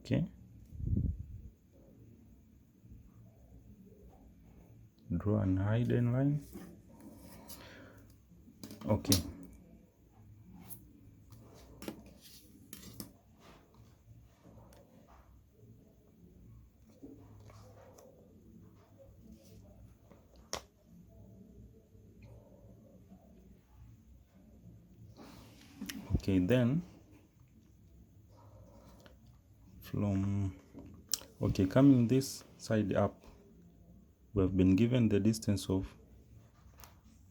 Okay, draw an hidden line. Okay, okay, then from coming this side up, we have been given the distance of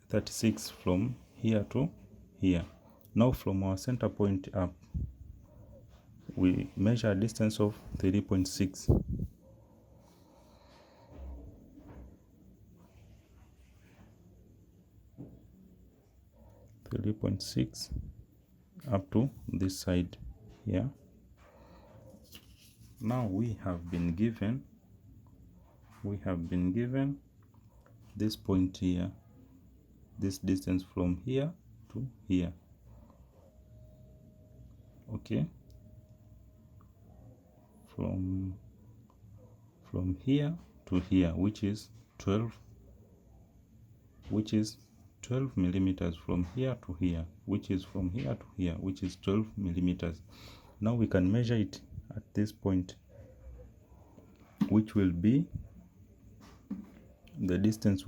36 from here to here. Now from our center point up, we measure a distance of 3.6. 3.6 up to this side here. Now we have been given this point here, this distance from here to here. Okay, from here to here, which is 12 millimeters. From here to here, which is from here to here, which is 12 millimeters. Now we can measure it at this point, which will be the distance,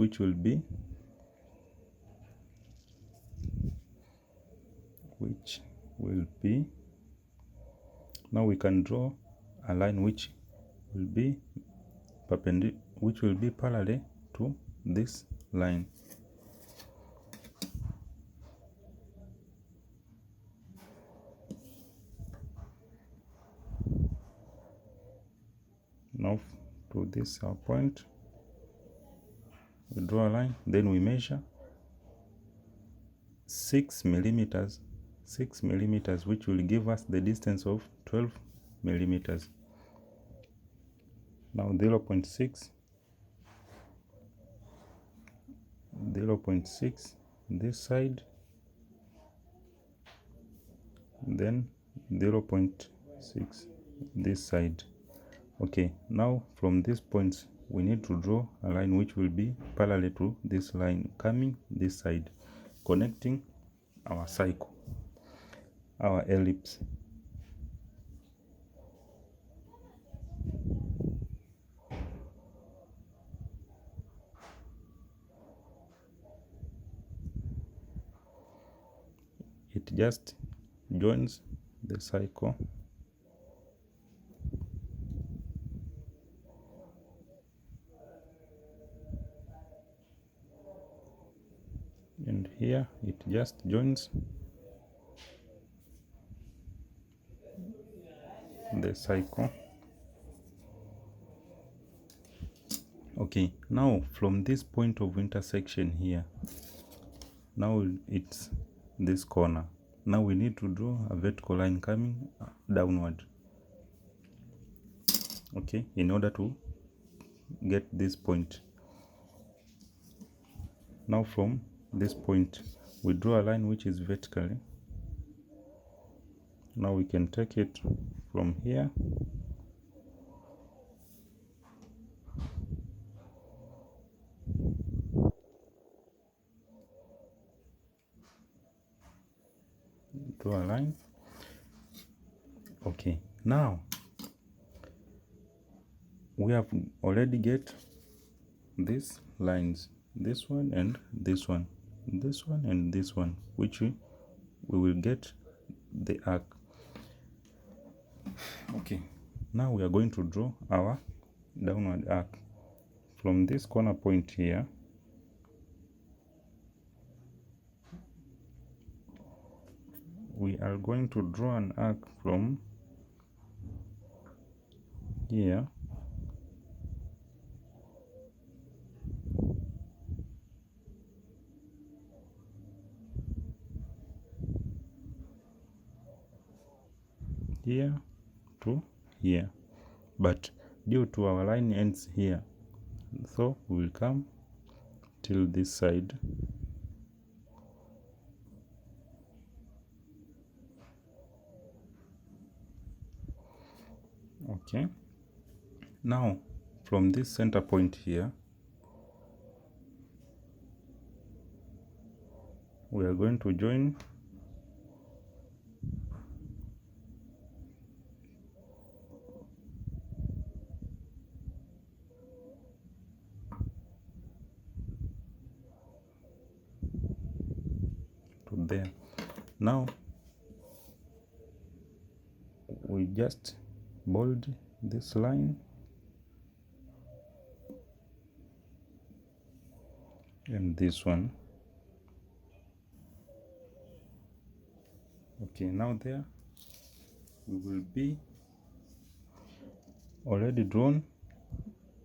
now we can draw a line which will be parallel to this line. Now to this point, we draw a line, then we measure 6 millimeters, which will give us the distance of 12 millimeters. Now 0.6 this side, then 0.6 this side. Okay, now from these points we need to draw a line which will be parallel to this line coming this side, connecting our cycle, our ellipse. It just joins the cycle. And here it just joins the cycle. Okay, now from this point of intersection here, now it's this corner. Now we need to draw a vertical line coming downward, okay, in order to get this point. Now from this point we draw a line which is vertically. Now we can take it from here draw a line. Okay, now we have already get these lines, this one and this one, this one and this one, which we will get the arc. Okay, now we are going to draw our downward arc from this corner point here. We are going to draw an arc from here to here, but due to our line ends here, so we will come till this side. Okay, now from this center point here, we are going to join to there. Now we just bold this line and this one. Okay, now there we will be already drawn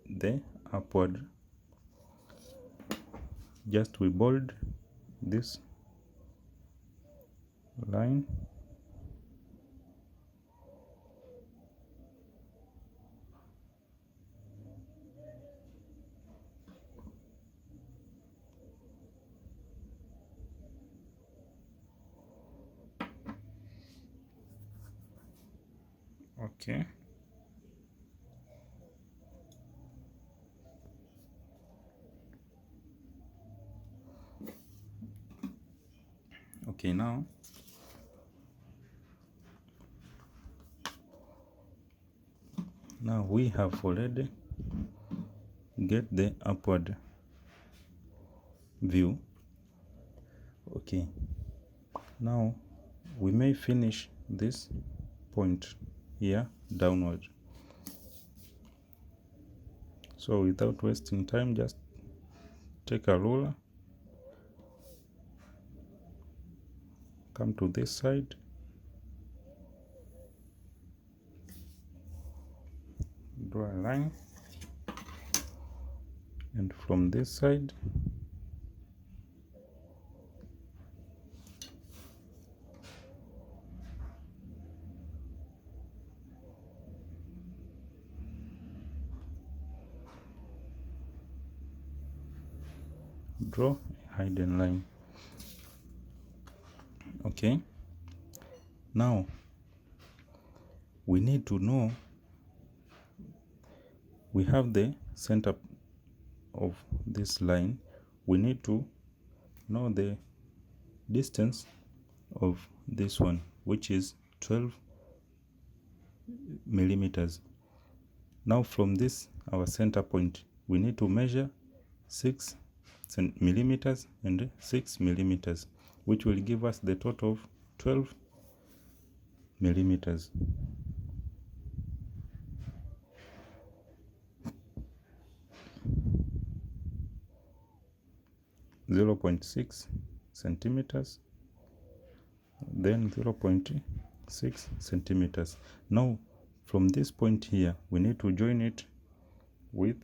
the upward. Just we bold this line okay. Okay, now we have already get the upward view. Okay, now we may finish this point here downward. So without wasting time, just take a ruler, come to this side, draw a line, and from this side draw a hidden line. Okay, now we need to know, we have the center of this line, we need to know the distance of this one, which is 12 millimeters. Now from this our center point, we need to measure 6 millimeters and 6 millimeters, which will give us the total of 12 millimeters. .6 centimeters, then 0.6 centimeters. Now from this point here, we need to join it with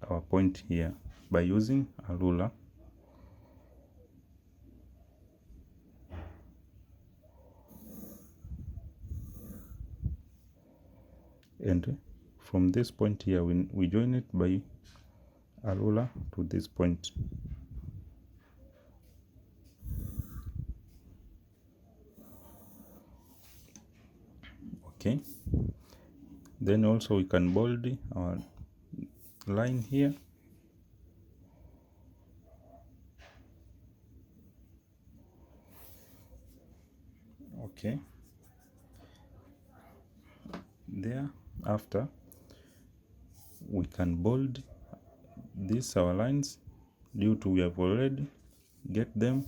our point here by using a ruler. And from this point here, we join it by a ruler to this point. Okay, then also we can bold our line here. Okay, thereafter we can bold these our lines, due to we have already get them.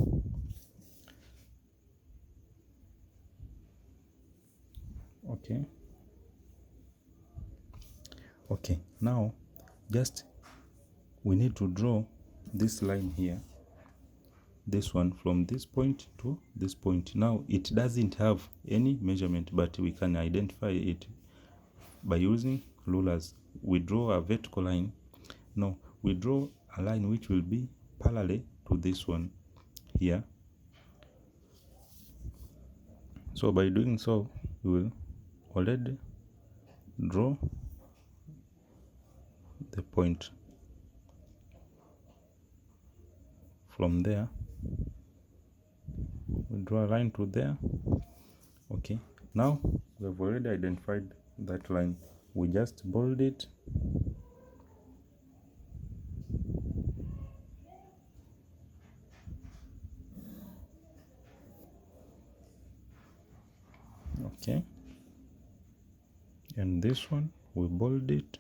Okay, okay, now just we need to draw this line here, this one, from this point to this point. Now it doesn't have any measurement, but we can identify it by using rulers. We draw a vertical line. No, we draw a line which will be parallel to this one here. So by doing so, we will already draw the point. From there we draw a line to there. Okay, now we have already identified that line. We just bold it. Okay, and this one we bold it.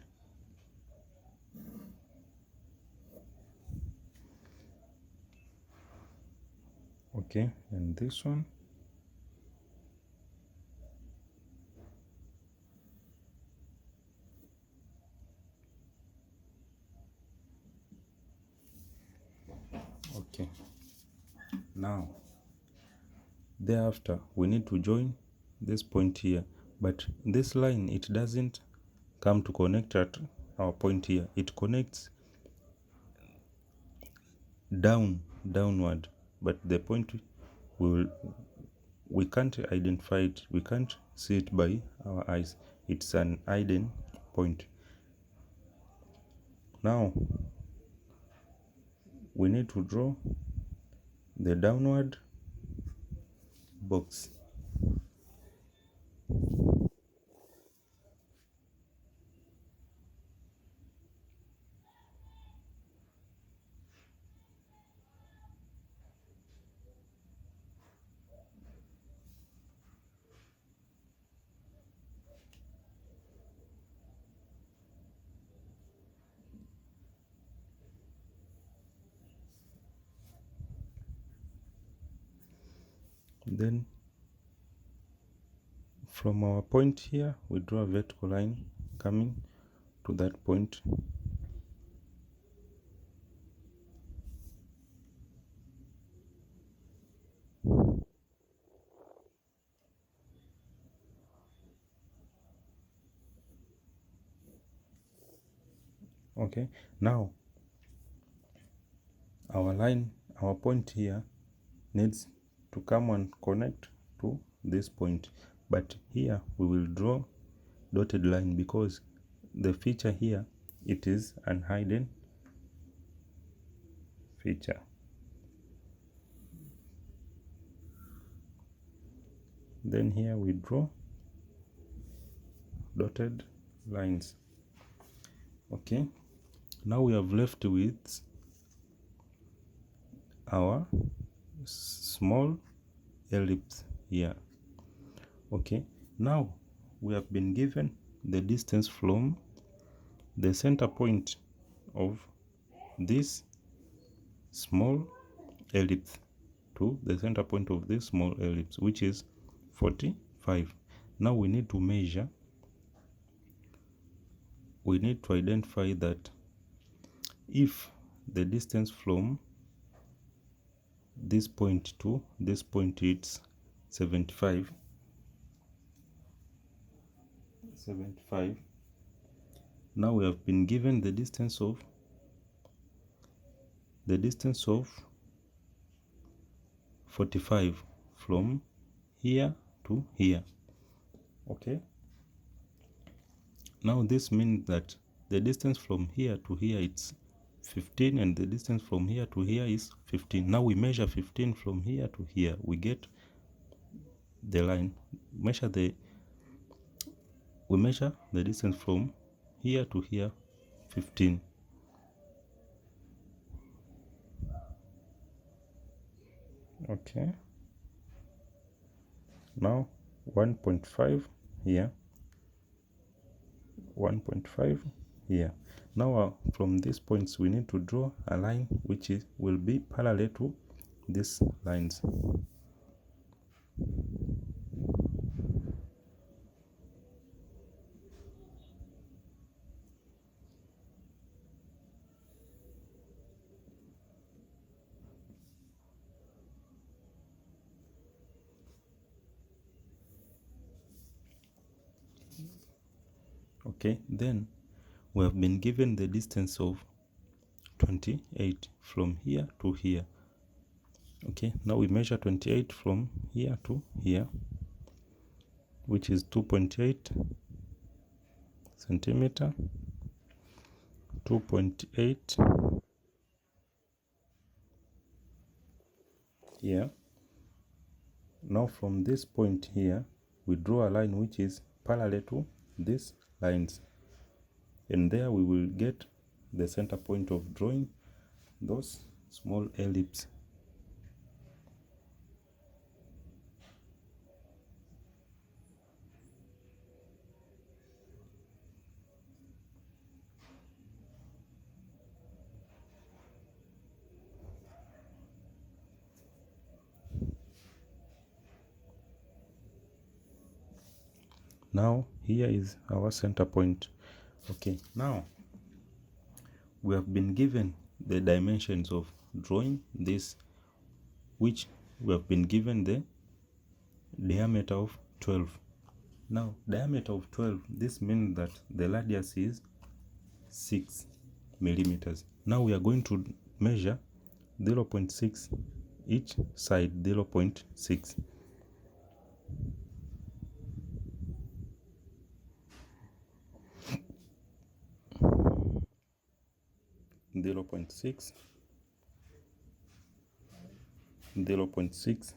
Okay, and this one. Okay, now thereafter we need to join this point here, but this line, it doesn't come to connect at our point here. It connects downward, but the point we can't identify it, we can't see it by our eyes. It's an hidden point. Now we need to draw the downward box. Then from our point here, we draw a vertical line coming to that point. Okay, now our point here needs to come and connect to this point, but here we will draw dotted line because the feature here, it is an hidden feature. Then here we draw dotted lines. Okay, now we have left with our small ellipse here. Okay, now we have been given the distance from the center point of this small ellipse to the center point of this small ellipse, which is 45. Now we need to measure, we need to identify that if the distance from this point to this point is 75, now we have been given the distance of 45 from here to here. Okay, now this means that the distance from here to here it's 15, and the distance from here to here is 15. Now we measure 15 from here to here, we get the line. We measure the distance from here to here, 15. Okay, now 1.5 here, 1.5 here. Now from these points we need to draw a line which will be parallel to these lines. Okay, then we have been given the distance of 28 from here to here. Okay, now we measure 28 from here to here, which is 2.8 centimeter, 2.8 here. Now from this point here, we draw a line which is parallel to these lines, and there we will get the center point of drawing those small ellipses. Now here is our center point. Okay, now we have been given the dimensions of drawing this, which we have been given the diameter of 12. Now diameter of 12, this means that the radius is 6 millimeters. Now we are going to measure 0.6 each side, 0.6. 0.6, 0.6,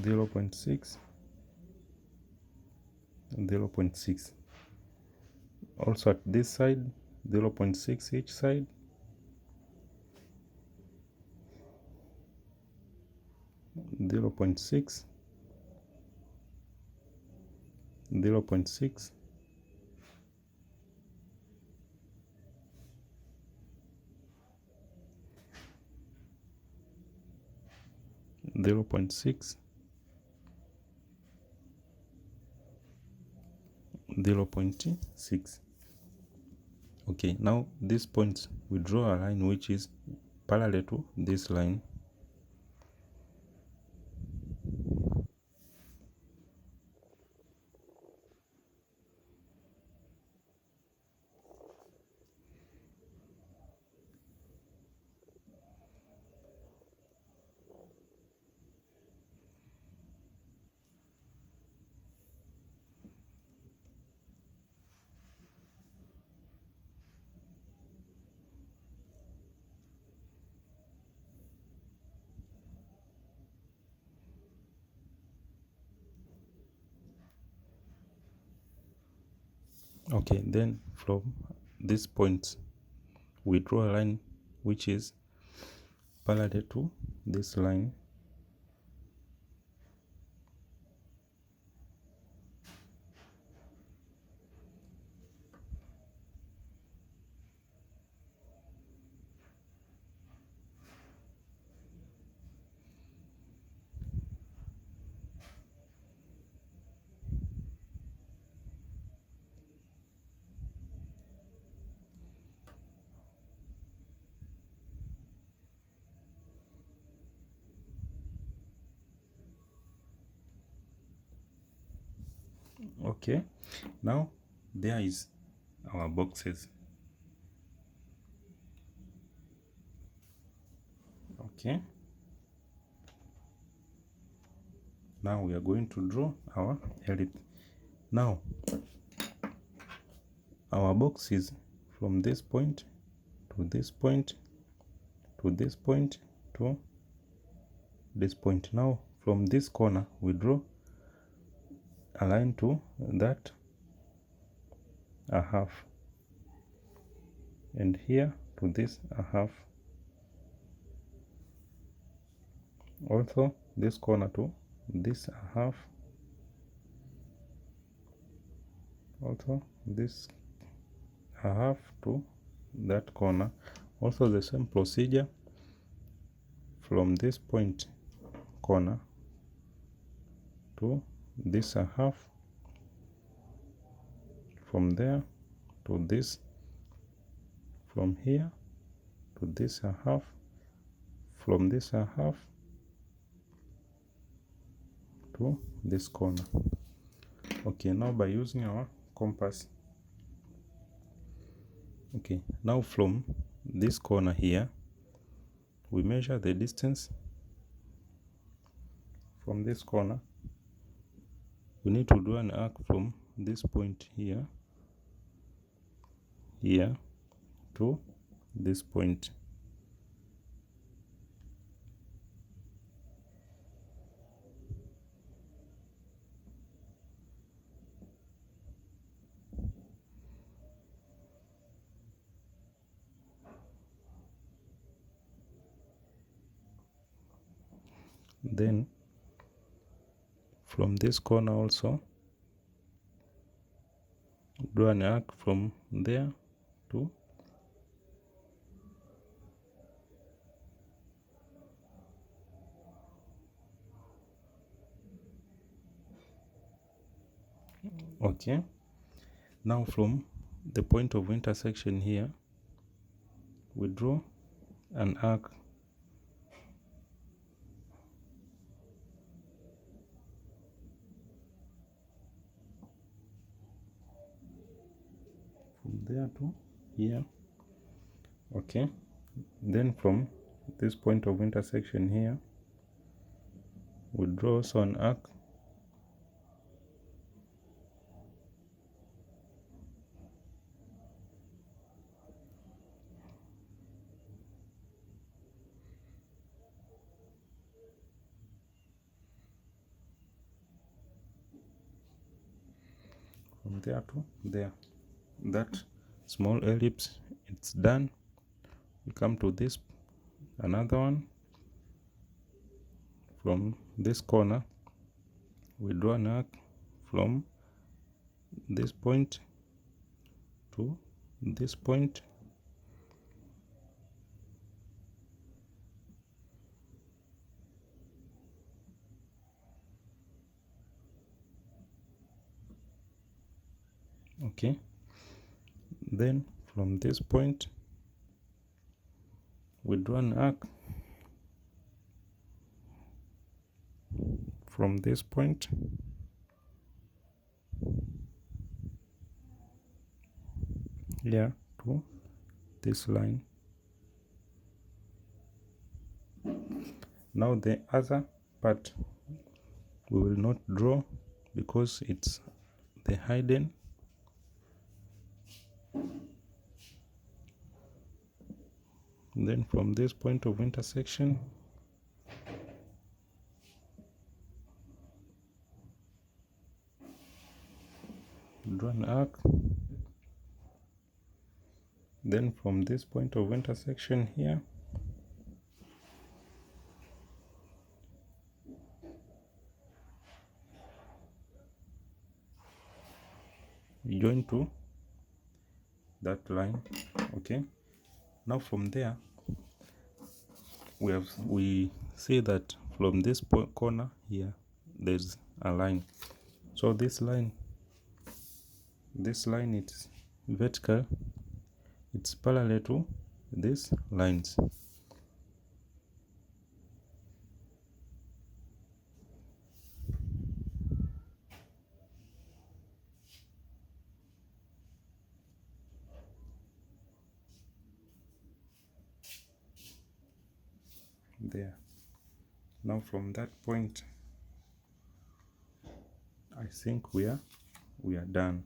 0.6, 0.6. Also at this side, 0.6 each side, 0.6, 0.6, 0.6, 0.6. Okay, now these points, we draw a line which is parallel to this line. Okay, then from this point we draw a line which is parallel to this line. Okay, now there is our boxes. Okay, now we are going to draw our ellipse. Now our box is from this point to this point to this point to this point. Now from this corner we draw a line to that a half, and here to this a half, also this corner to this a half, also this a half to that corner. Also the same procedure from this point corner to this a half, from there to this, from here to this a half, from this a half to this corner. Okay, now by using our compass, okay, now from this corner here we measure the distance. From this corner we need to do an arc from this point here to this point. Then from this corner also draw an arc from there to okay. Now from the point of intersection here, we draw an arc from there to here. Okay, then from this point of intersection here, we draw also an arc from there to there. That small ellipse, it's done. We come to this, another one. From this corner, we draw an arc from this point to this point. Okay, then from this point we draw an arc from this point here to this line. Now the other part we will not draw because it's the hidden. Then from this point of intersection, draw an arc. Then from this point of intersection here, join to that line. Okay, now from there we see that from this corner here there's a line. So this line it's vertical, it's parallel to these lines. There. Now from that point I think we are done.